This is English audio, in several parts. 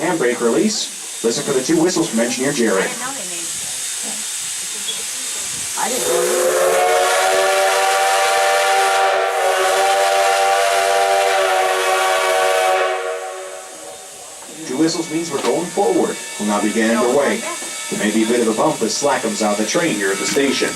handbrake release. Listen for the 2 whistles from Engineer Jared. I didn't know either. Whistles means we're going forward. We'll now be getting underway. There may be a bit of a bump as slack comes out of the train here at the station.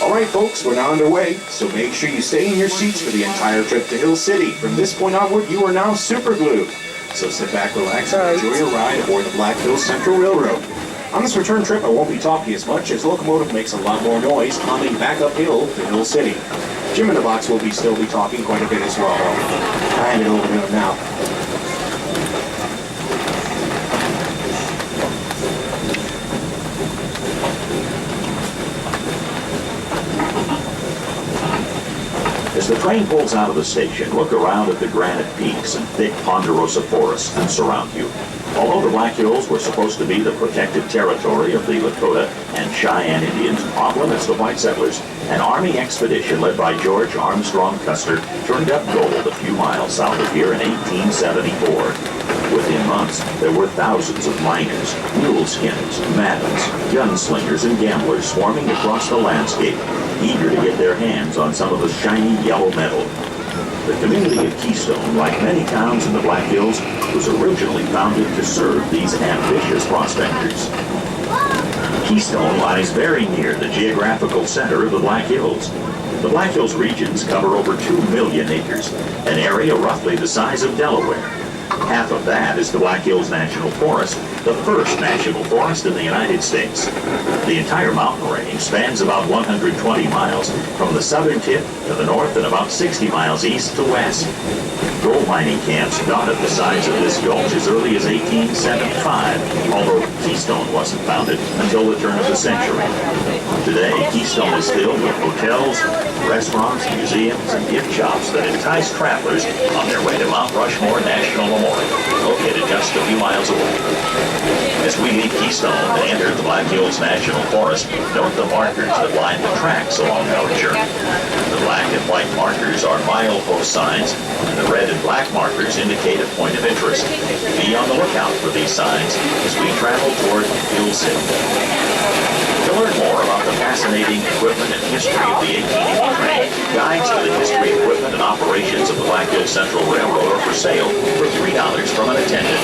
Alright folks, we're now underway, so make sure you stay in your seats for the entire trip to Hill City. From this point onward, you are now super glued. So sit back, relax, and enjoy your ride aboard the Black Hills Central Railroad. On this return trip, I won't be talking as much as the locomotive makes a lot more noise humming back uphill to Hill City. Jim in the box will still be talking quite a bit as well, though. I hand it over to him now. As the train pulls out of the station, look around at the granite peaks and thick ponderosa forests that surround you. Although the Black Hills were supposed to be the protected territory of the Lakota and Cheyenne Indians off limits to white settlers, an Army expedition led by George Armstrong Custer turned up gold a few miles south of here in 1874. Within months, there were thousands of miners, muleskinners, mattins, gunslingers, and gamblers swarming across the landscape, eager to get their hands on some of the shiny yellow metal. The community of Keystone, like many towns in the Black Hills, was originally founded to serve these ambitious prospectors. Keystone lies very near the geographical center of the Black Hills. The Black Hills regions cover over 2 million acres, an area roughly the size of Delaware. Half of that is the Black Hills National Forest, the first national forest in the United States. The entire mountain range spans about 120 miles from the southern tip to the north and about 60 miles east to west. Gold mining camps dotted the sides of this gulch as early as 1875, although Keystone wasn't founded until the turn of the century. Today, Keystone is filled with hotels, restaurants, museums, and gift shops that entice travelers on their way to Mount Rushmore National Memorial, located just a few miles away. As we leave Keystone and enter the Black Hills National Forest, note the markers that line the tracks along our journey. The black and white markers are milepost signs, and the red and black markers indicate a point of interest. Be on the lookout for these signs as we travel toward Hill City. To learn more about the fascinating equipment and history of the 1880 train, guides to the history, equipment, and operations of the Black Hills Central Railroad are for sale for $3 from an attendant.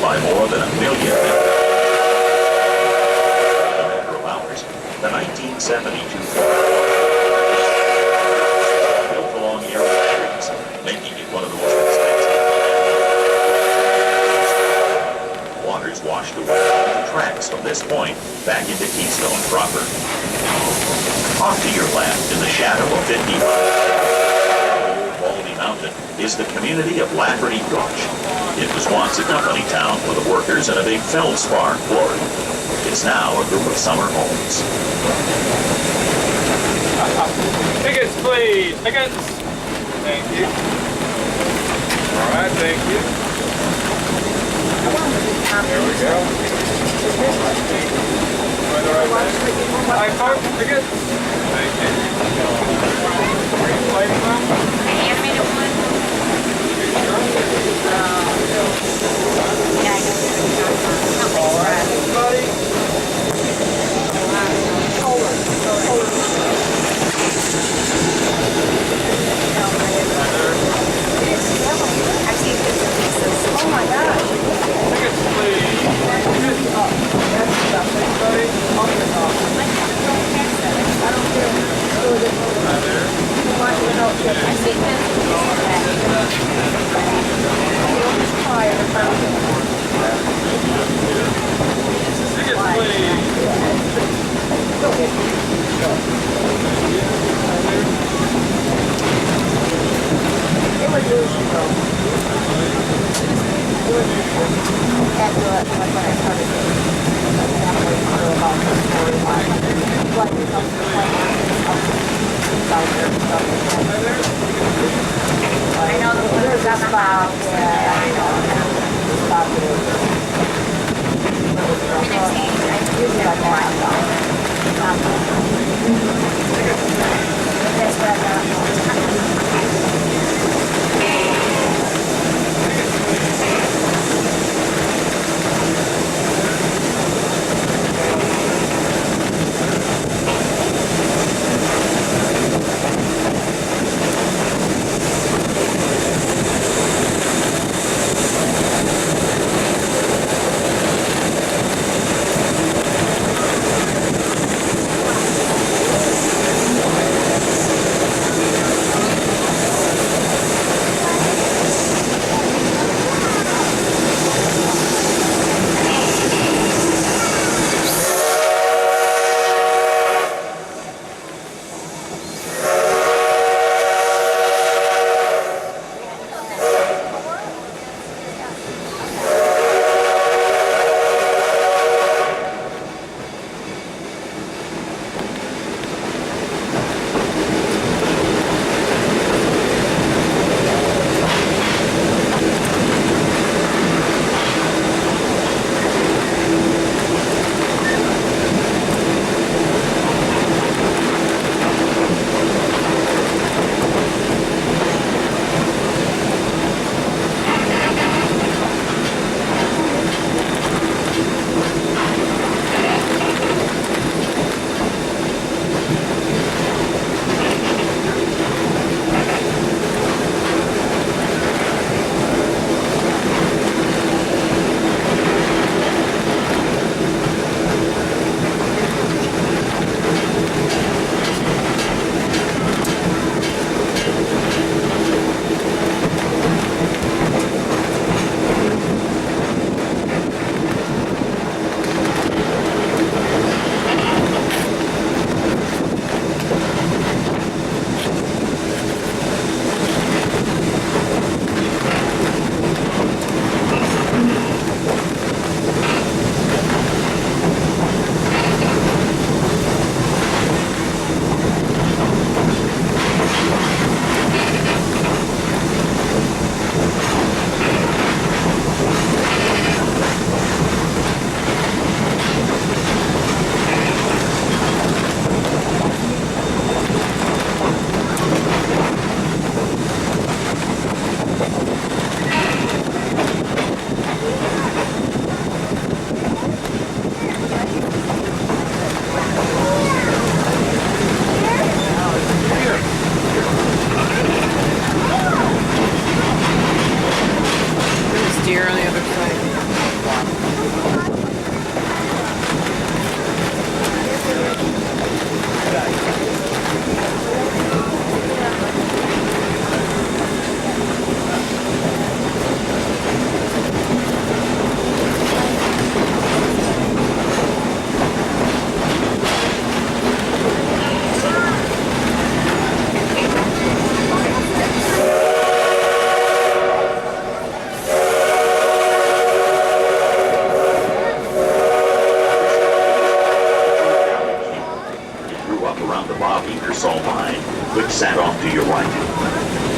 By more than 1 million in a matter of hours. The 1972 built along air batteries this point, back into Keystone proper. Off to your left, in the shadow of 50 Baldy Mountain, is the community of Lafferty Gulch. It was once a company town for the workers in a big feldspar quarry. It's now a group of summer homes. Tickets, please. Tickets. Thank you. All right, thank you. There we go. Hi, folks. Tickets. Thank you. Where are you playing from? Animated one? Yeah, I guess it's All right, everybody. I've seen pieces. Oh my gosh. Tickets, please. Tickets. Everybody. I don't care. Hi there. I've seen Tickets, please. I know the one that's on the house. Yeah, I know. I usually like that's what I got.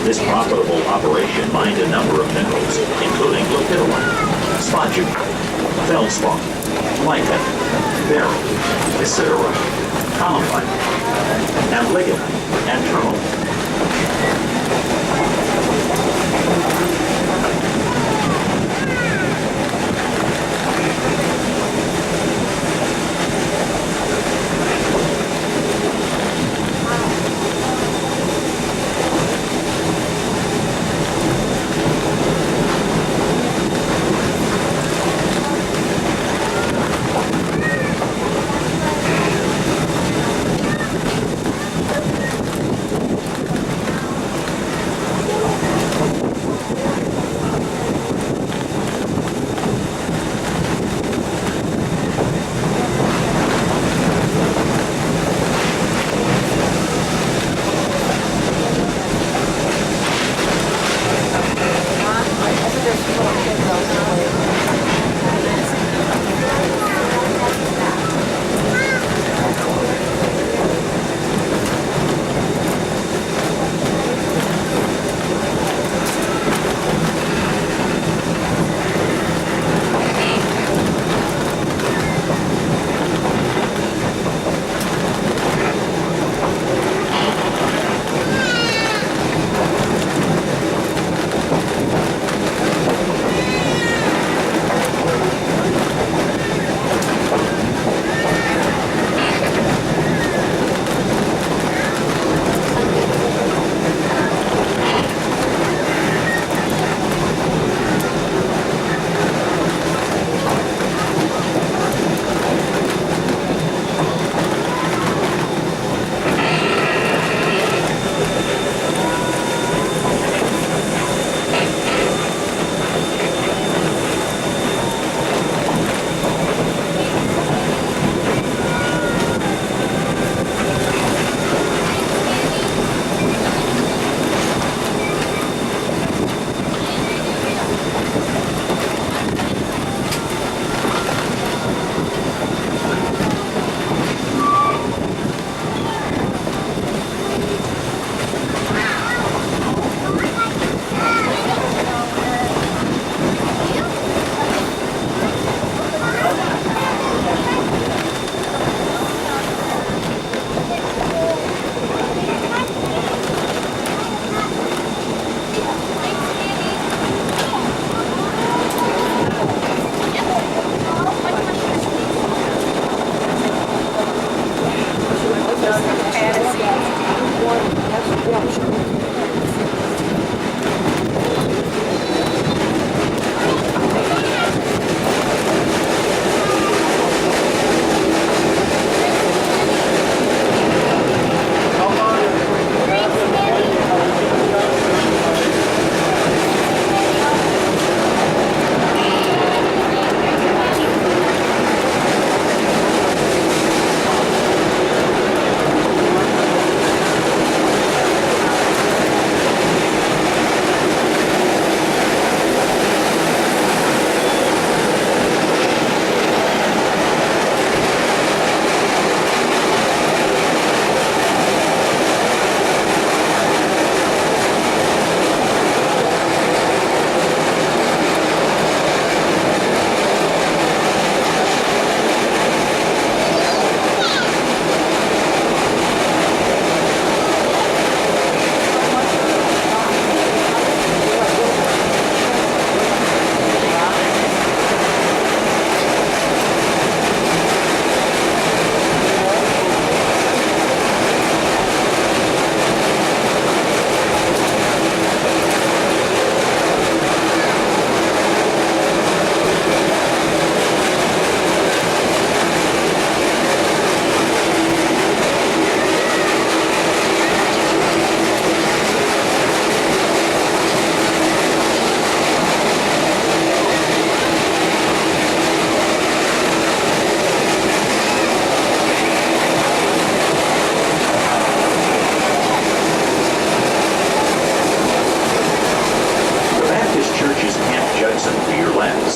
This profitable operation mined a number of minerals, including lepidolite, spodumene, feldspar, mica, beryl, cassiterite, commonite, and lignite, and tourmaline.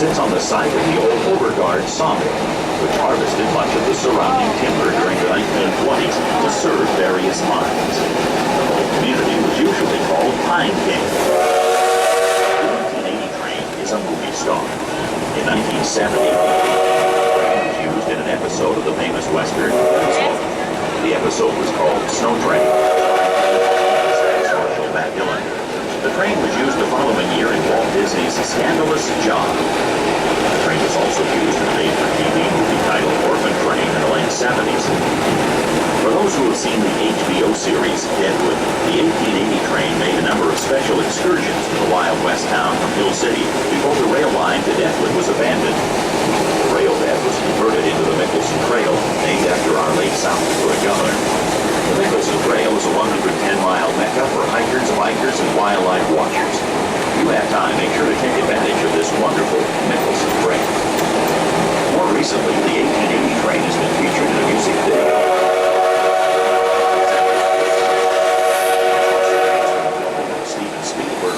sits on the site of the old Overguard sawmill. which harvested much of the surrounding timber during the 1920s to serve various mines. The whole community was usually called Pine King. The 1880 train is a movie star. In 1970, the train was used in an episode of the famous Western Keystone. The episode was called Snow Train. The train was used the following year in Walt Disney's Scandalous Job. The train was also used in a made-for-TV movie titled Orphan Train in the late 70s. For those who have seen the HBO series Deadwood, the 1880 train made a number of special excursions to the Wild West town from Hill City before the rail line to Deadwood was abandoned. The rail bed was converted into the Mickelson Trail, named after our late South Dakota governor. The Mickelson Trail is a 110-mile mecca for hikers, bikers, and wildlife watchers. If you have time, make sure to take advantage of this wonderful Mickelson Trail. More recently, the 1880 train has been featured in a music video. Steven Spielberg.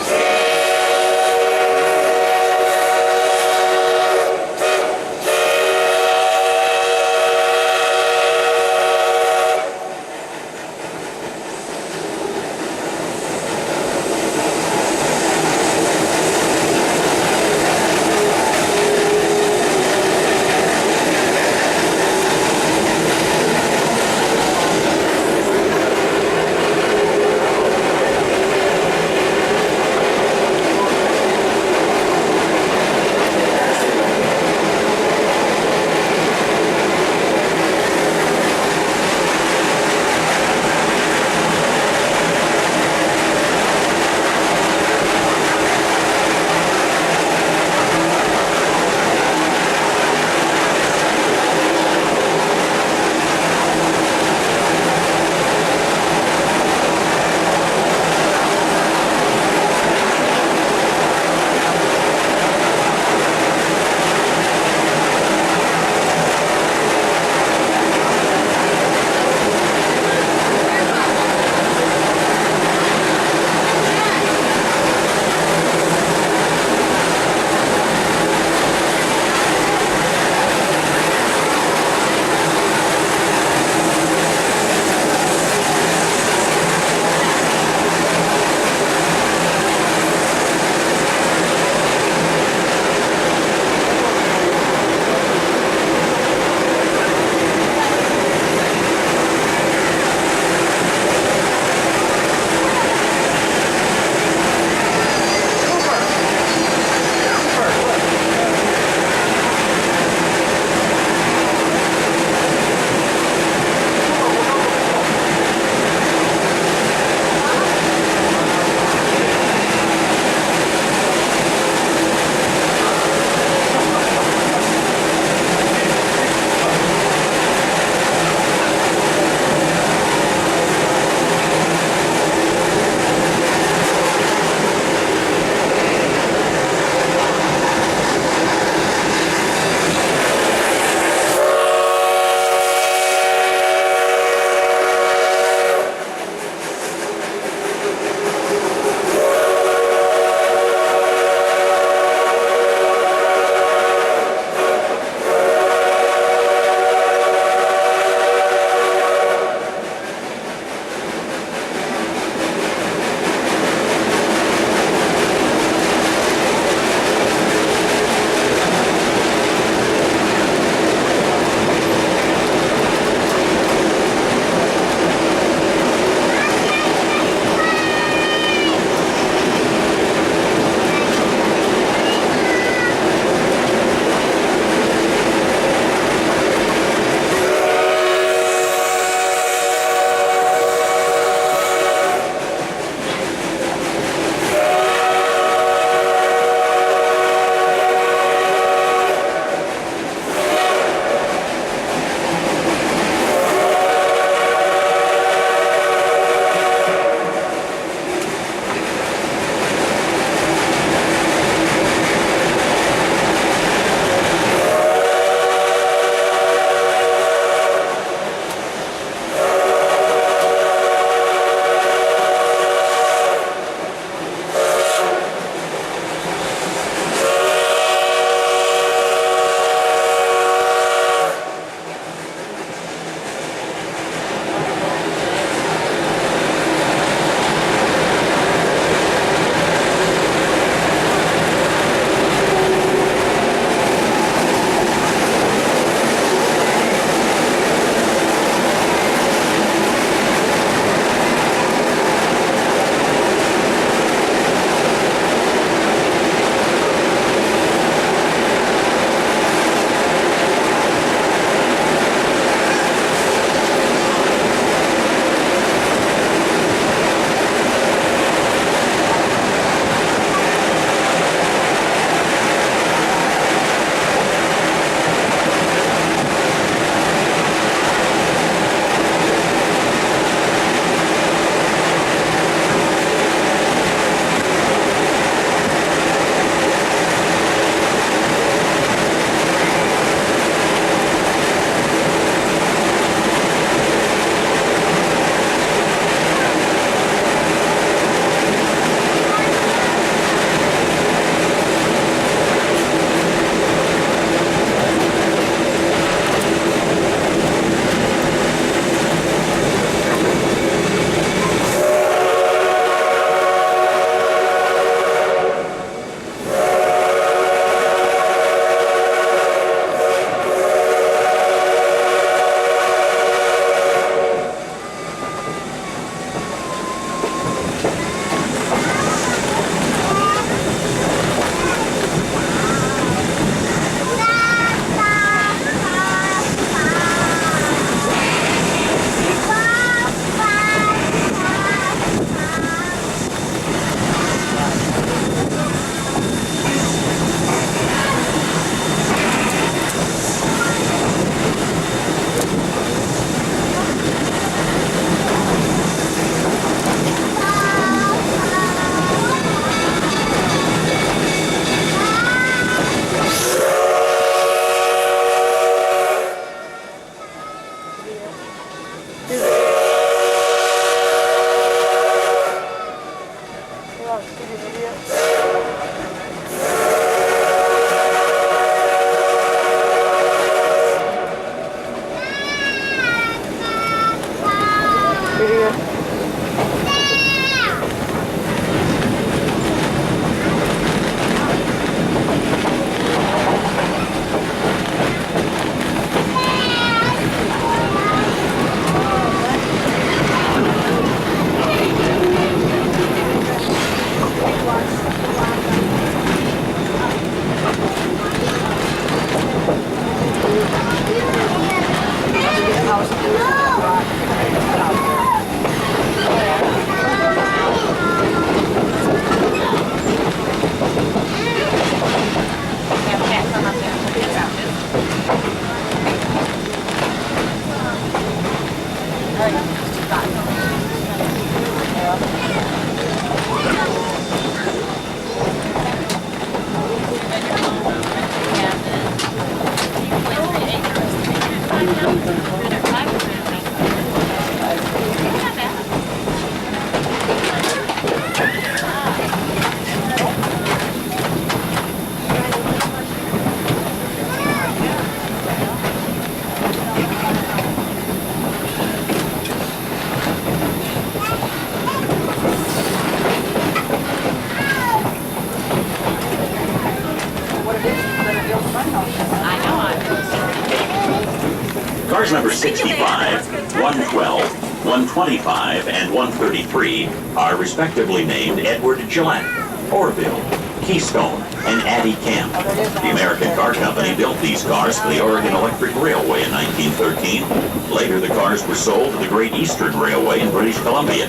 Cars number 65, 112, 125, and 133 are respectively named Edward Gillette, Orville, Keystone, and Addie Camp. The American Car Company built these cars for the Oregon Electric Railway in 1913. Later, the cars were sold to the Great Eastern Railway in British Columbia.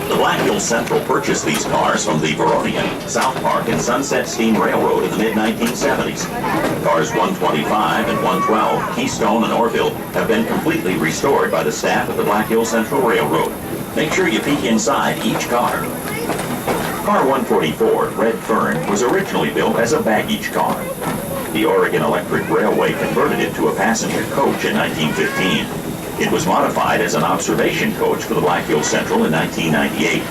The Black Hills Central purchased these cars from the Veronian, South Park, and Sunset Steam Railroad in the mid-1970s. Cars 125 and 112, Keystone, and Orville have been completely restored by the staff of the Black Hills Central Railroad. Make sure you peek inside each car. Car 144, Red Fern, was originally built as a baggage car. The Oregon Electric Railway converted it to a passenger coach in 1915. It was modified as an observation coach for the Black Hills Central in 1998.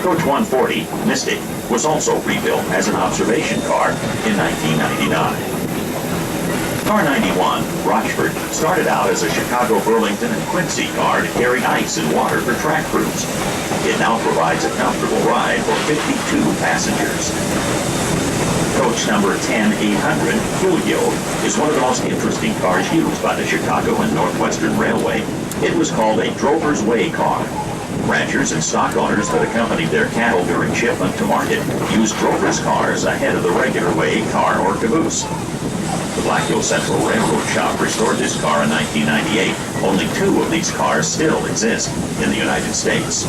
Coach 140, Mystic, was also rebuilt as an observation car in 1999. Car 91, Rochford, started out as a Chicago, Burlington, and Quincy car to carry ice and water for track crews. It now provides a comfortable ride for 52 passengers. Coach number 10800, Julio, is one of the most interesting cars used by the Chicago and Northwestern Railway. It was called a Drover's Way car. Ranchers and stock owners that accompanied their cattle during shipment to market used Drover's cars ahead of the regular way car or caboose. The Black Hills Central Railroad Shop restored this car in 1998. Only 2 of these cars still exist in the United States.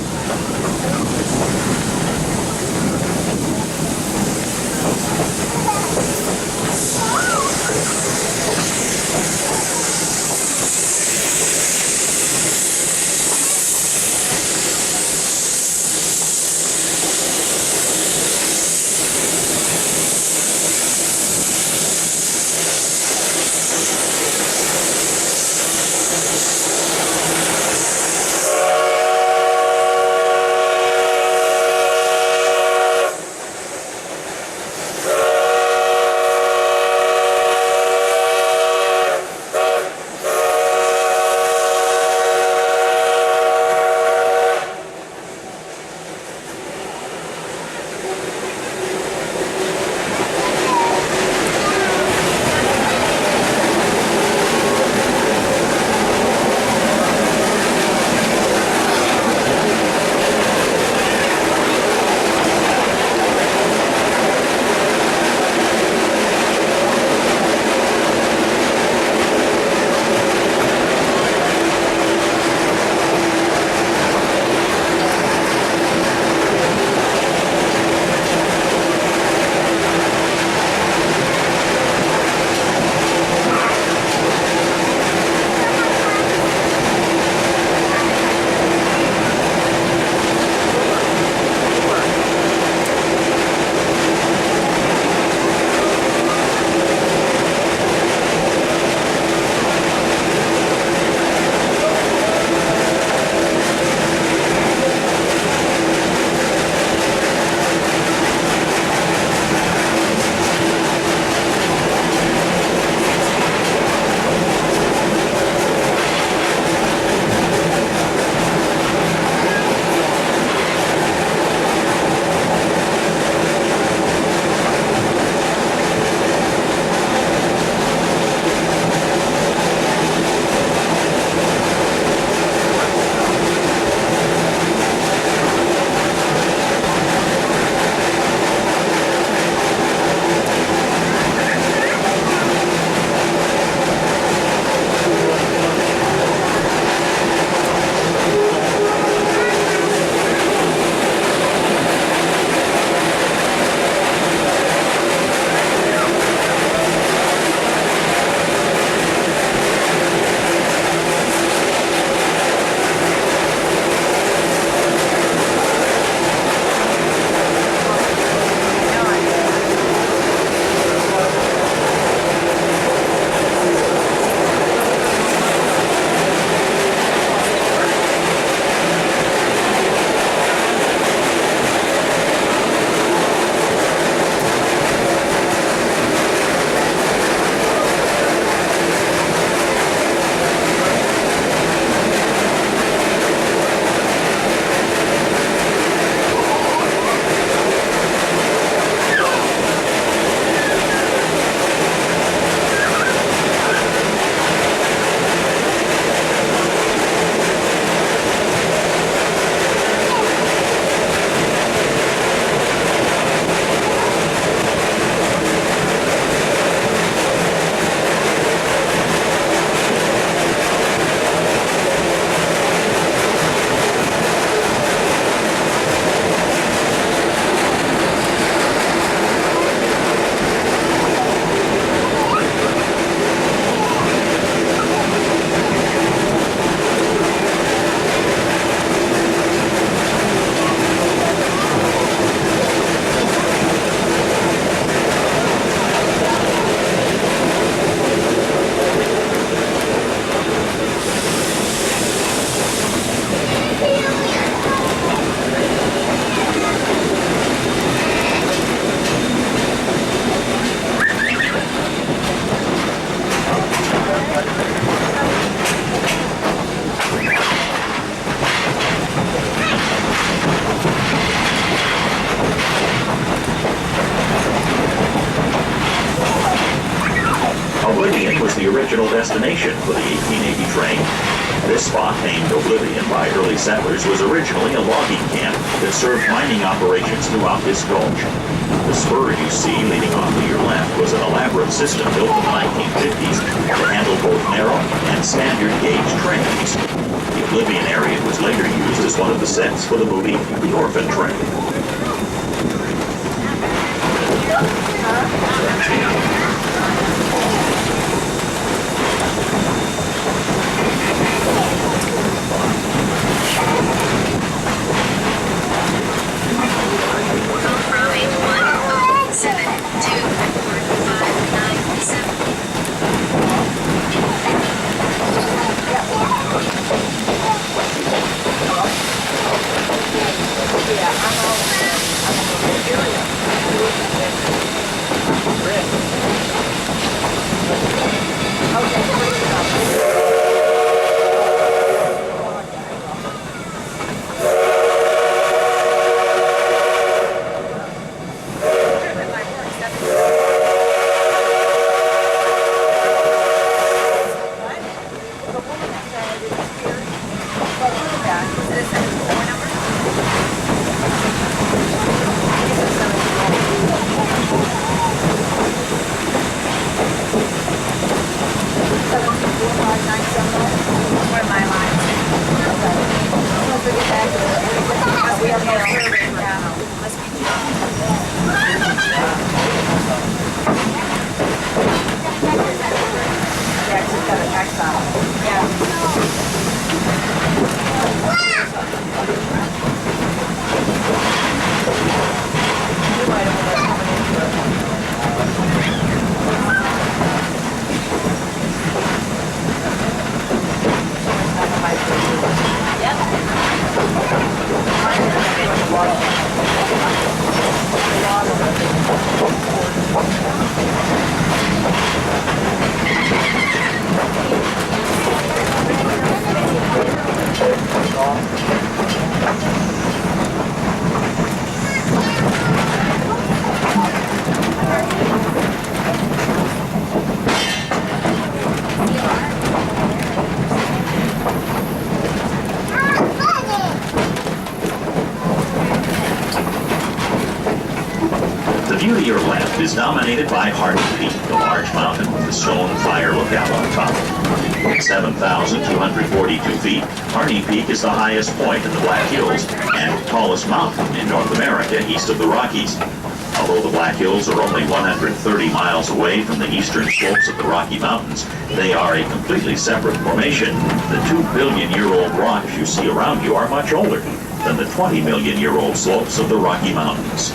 the original destination for the 1880 train. This spot, named Oblivion by early settlers, was originally a logging camp that served mining operations throughout this gulch. The spur you see leading off to your left was an elaborate system built in the 1950s to handle both narrow and standard gauge trains. The Oblivion area was later used as one of the sets for the movie The Orphan Train. Your left is dominated by Hardy Peak, the large mountain with the stone fire lookout on top. At 7,242 feet, Hardy Peak is the highest point in the Black Hills and tallest mountain in North America east of the Rockies. Although the Black Hills are only 130 miles away from the eastern slopes of the Rocky Mountains, they are a completely separate formation. The 2-billion-year-old rocks you see around you are much older than the 20-million-year-old slopes of the Rocky Mountains.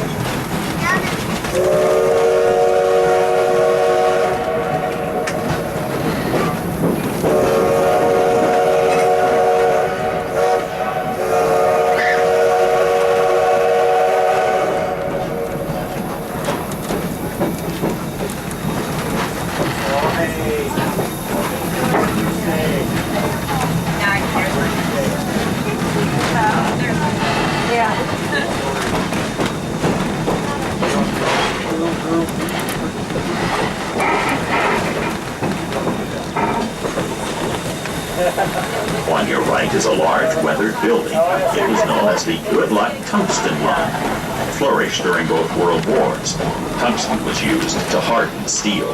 On your right is a large weathered building. It was known as the Good Luck Tungsten Line. It flourished during both world wars. Tungsten was used to harden steel.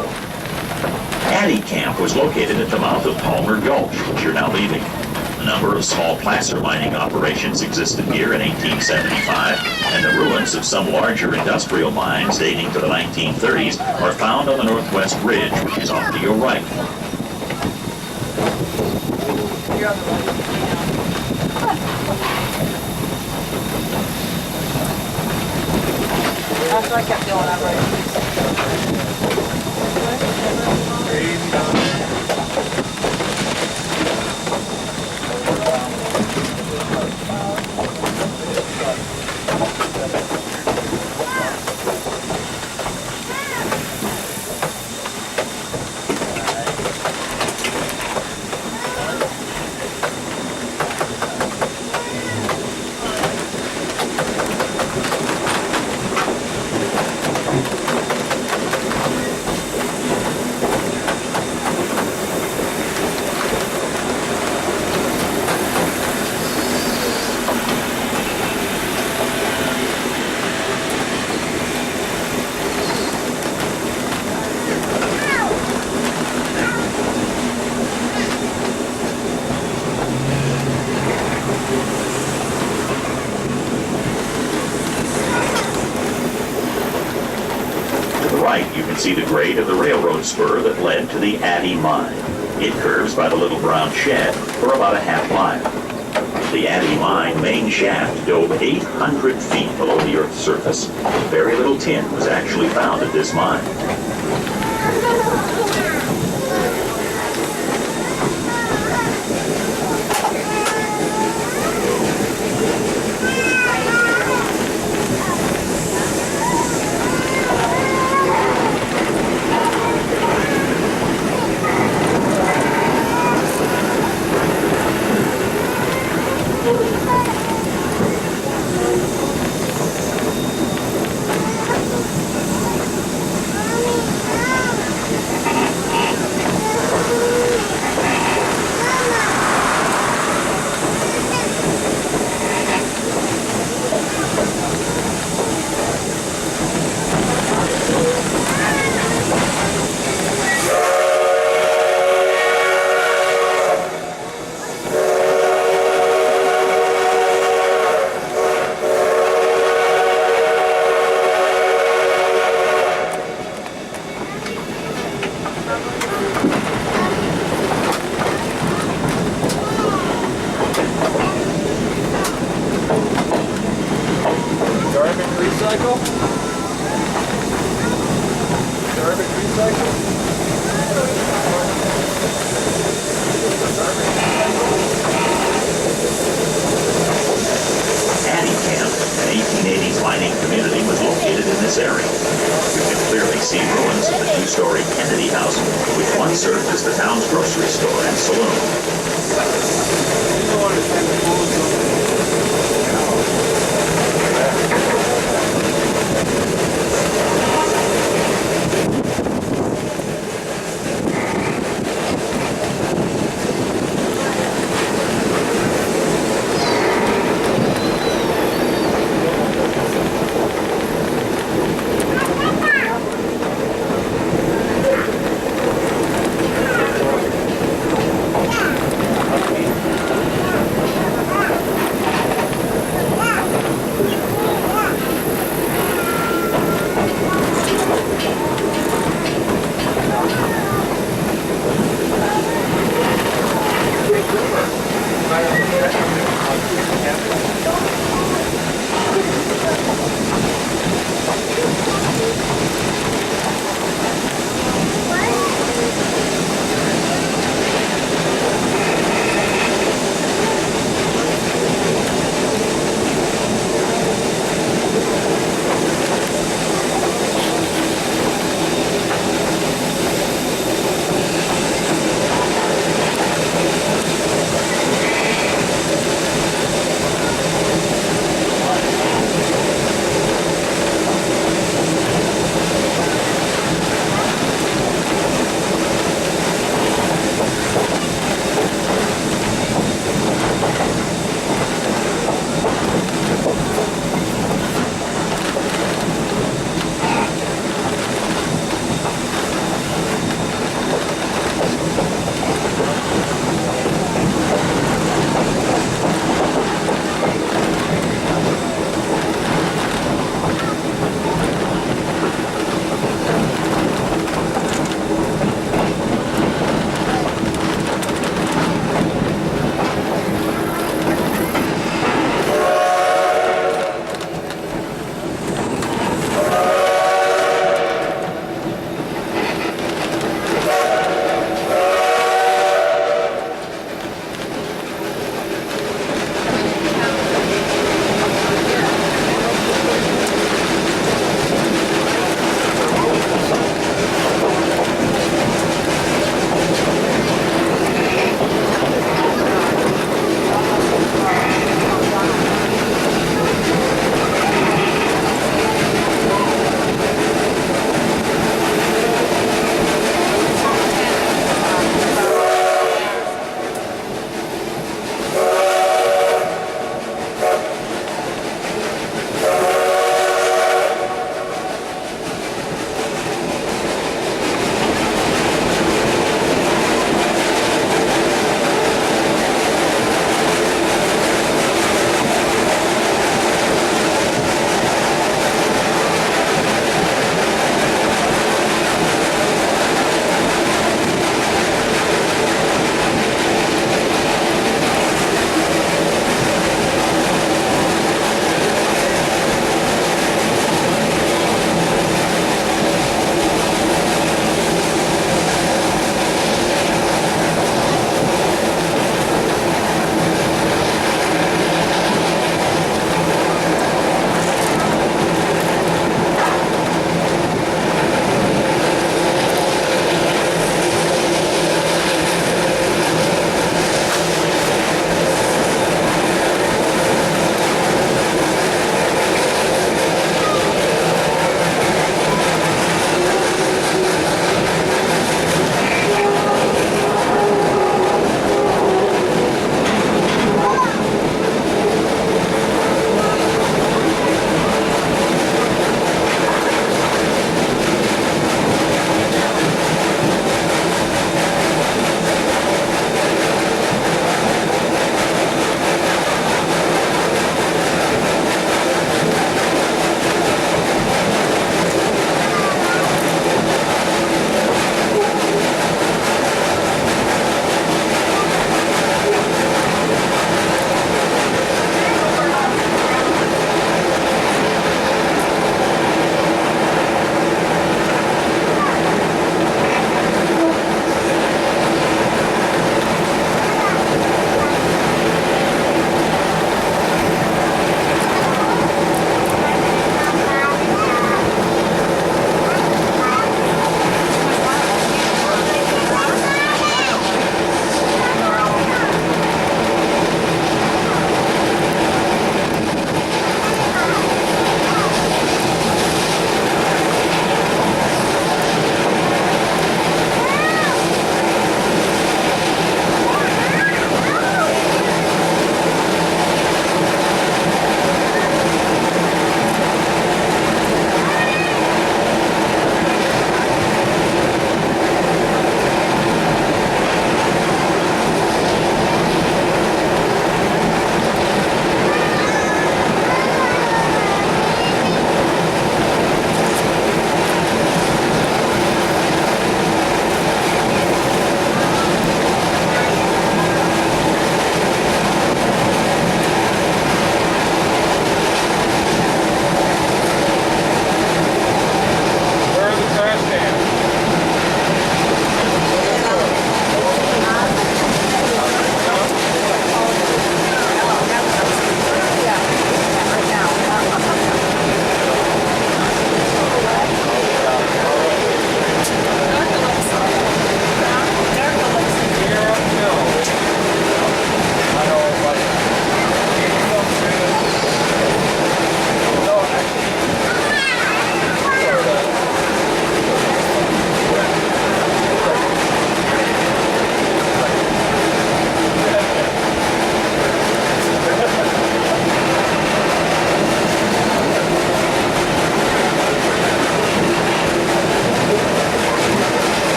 Addy Camp was located at the mouth of Palmer Gulch, which you're now leaving. A number of small placer mining operations existed here in 1875, and the ruins of some larger industrial mines dating to the 1930s are found on the northwest ridge, which is off to your right. That's what I kept doing that right. right, you can see the grade of the railroad spur that led to the Addy Mine. It curves by the Little Brown Shed for about a half mile. The Addy Mine main shaft dove 800 feet below the Earth's surface. Very little tin was actually found at this mine. Garbage recycle? Garbage recycle? Addy Camp, an 1880s mining community, was located in this area. You can clearly see ruins of the two-story Kennedy House, which once served as the town's grocery store and saloon. You don't understand the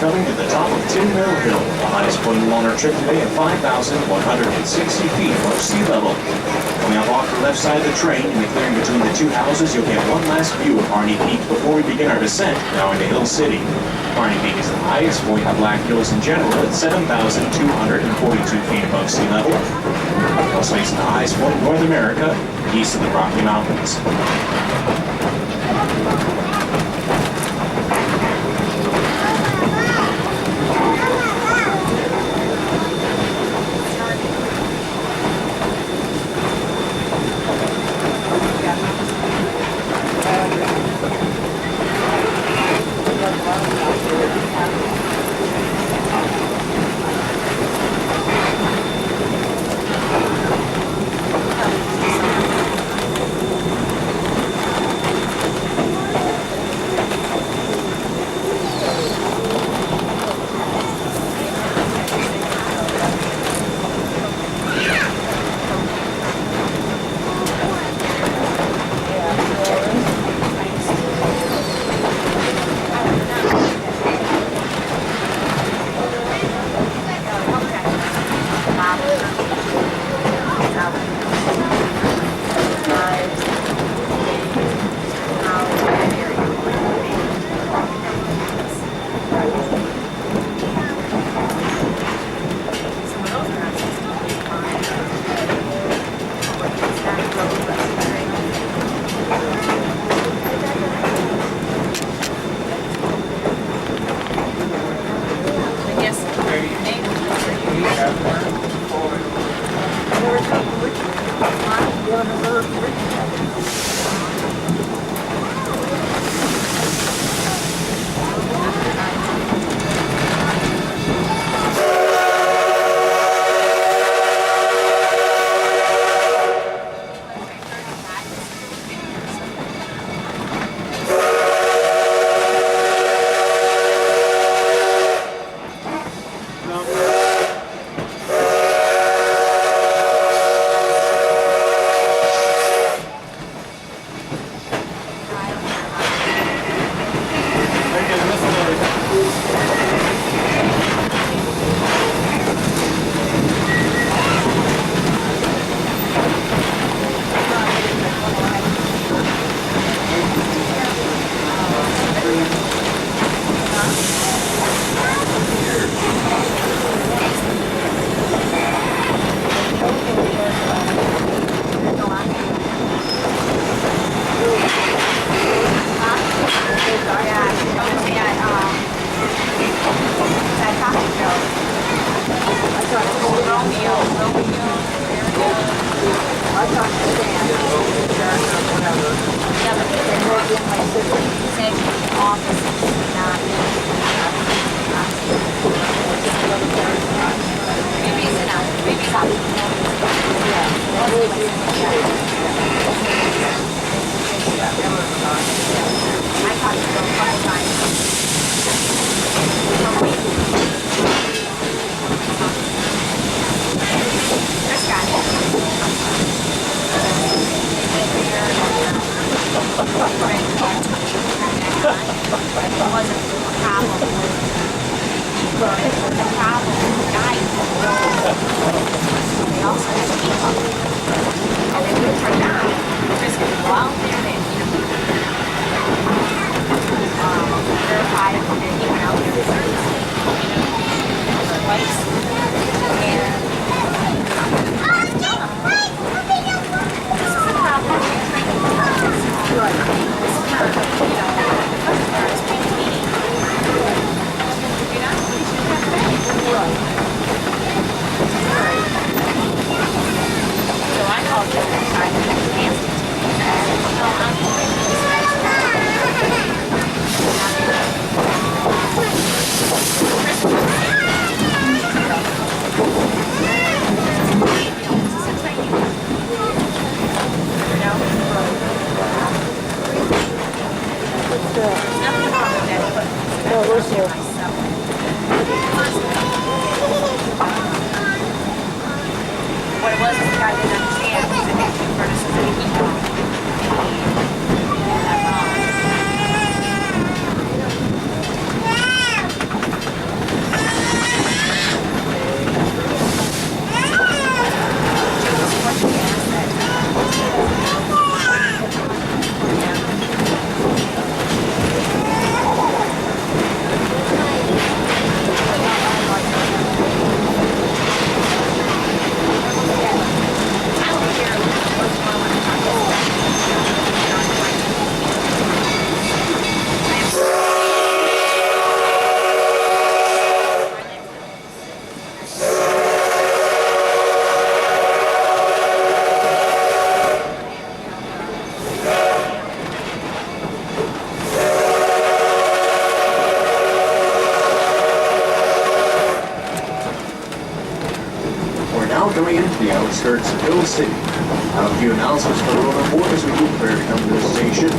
coming to the top of Tin Mill Hill, the highest point along our trip today at 5,160 feet above sea level. Coming up off the left side of the train, in the clearing between the two houses, you'll get one last view of Harney Peak before we begin our descent now into Hill City. Harney Peak is the highest point of Black Hills in general at 7,242 feet above sea level. It also makes it the highest point in North America, east of the Rocky Mountains. outskirts of Hill City. A few announcements for everyone on board as we do prepare to come to the station.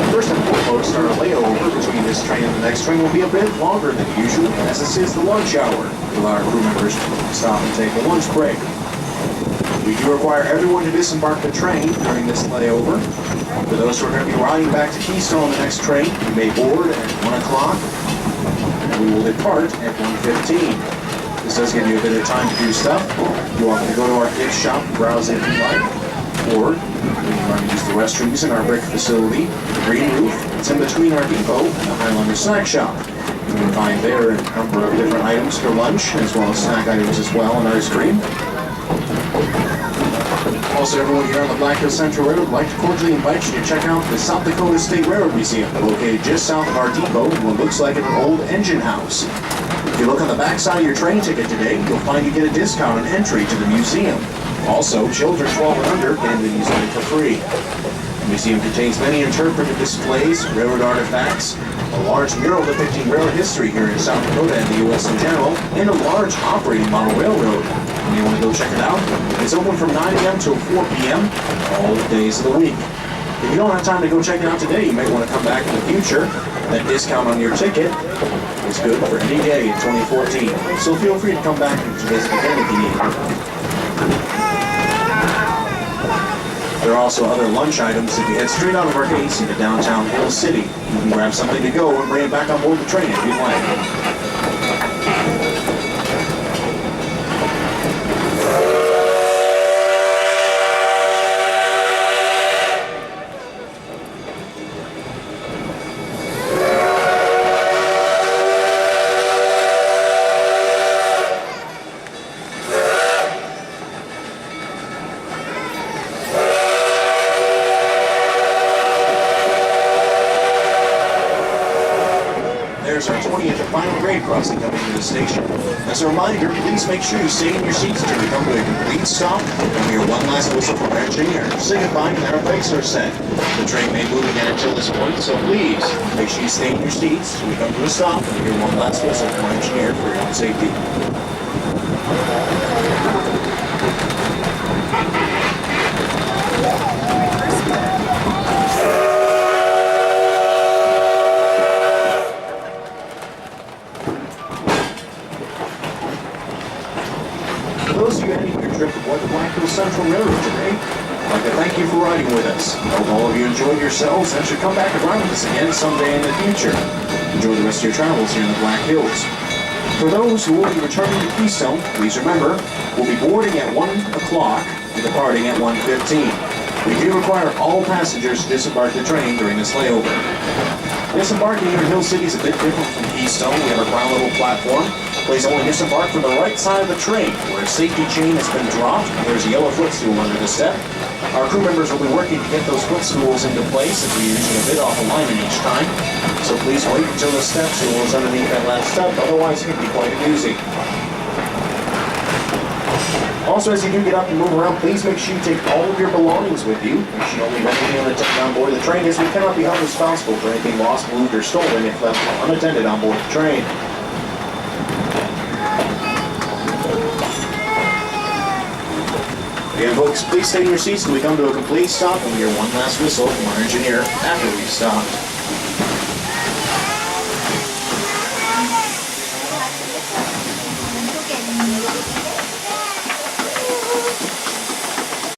First and foremost, our layover between this train and the next train will be a bit longer than usual, as this is the lunch hour. To allow our crew members to stop and take a lunch break. We do require everyone to disembark the train during this layover. For those who are going to be riding back to Keystone on the next train, you may board at 1 o'clock, and we will depart at 1:15. This does give you a bit of time to do stuff. You're welcome to go to our gift shop, browse if you like, or you can use the restrooms in our brick facility, the green roof. It's in between our depot and the Highlander snack shop. You can find there a number of different items for lunch, as well as snack items as well, and ice cream. Also, everyone here on the Black Hills Central Railroad would like to cordially invite you to check out the South Dakota State Railroad Museum, located just south of our depot in what looks like an old engine house. If you look on the back side of your train ticket today, you'll find you get a discount on entry to the museum. Also, children 12 and under get into the museum for free. The museum contains many interpretive displays, railroad artifacts, a large mural depicting railroad history here in South Dakota and the U.S. in general, and a large operating model railroad. You may want to go check it out. It's open from 9 a.m. till 4 p.m. all the days of the week. If you don't have time to go check it out today, you may want to come back in the future. That discount on your ticket is good for any day in 2014. So feel free to come back and visit again if you need. There are also other lunch items if you head straight out of our gates into downtown Hill City. You can grab something to go and bring it back on board the train if you'd like. There's our 20th and final grade crossing coming to the station. As a reminder, please make sure you stay in your seats until we come to a complete stop and we hear one last whistle from our engineer. Say goodbye and then our brakes are set. The train may move again until this point, so please make sure you stay in your seats until we come to a stop and we hear one last whistle from our engineer for your own safety. For those of you ending your trip aboard the Black Hills Central Railroad today, I'd like to thank you for riding with us. I hope all of you enjoyed yourselves and should come back and ride with us again someday in the future. Enjoy the rest of your travels here in the Black Hills. For those who will be returning to Keystone, please remember, we'll be boarding at 1 o'clock and departing at 1:15. We do require all passengers to disembark the train during this layover. Disembarking here in Hill City is a bit different from Keystone. We have a ground level platform. Please only disembark from the right side of the train, where a safety chain has been dropped. There's a yellow footstool under the step. Our crew members will be working to get those footstools into place as we're using a bit off alignment each time. So please wait until the step stool is underneath that last step, otherwise it can be quite amusing. Also, as you do get up and move around, please make sure you take all of your belongings with you. Make sure you don't leave anything unattended on board the train, as we cannot be held responsible for anything lost, moved, or stolen if left unattended on board the train. Again, folks, please stay in your seats until we come to a complete stop and we hear one last whistle from our engineer after we've stopped.